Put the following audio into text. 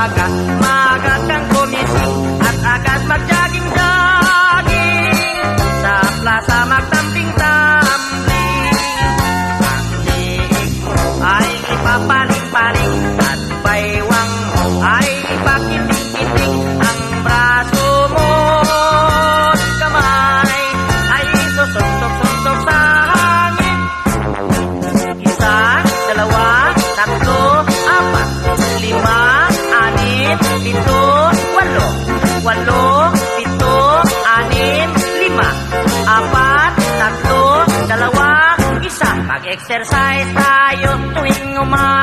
umaga, maaga kang gumising at agad mag-jogging-jogging. Sa plaza magtambling-tambling, ang liig mo ay ipapaling-paling at baywang mo ay ipakiling-kiling. Ang braso mo at kamay ay susuntok-suntok sa hangin. Isa, dalawa, tatlo, apat, lima, anim, pito, walo. Walo, pito, anim, lima, apat, tatlo, dalawa, isa. Mag-exercise tayo tuwing umaga.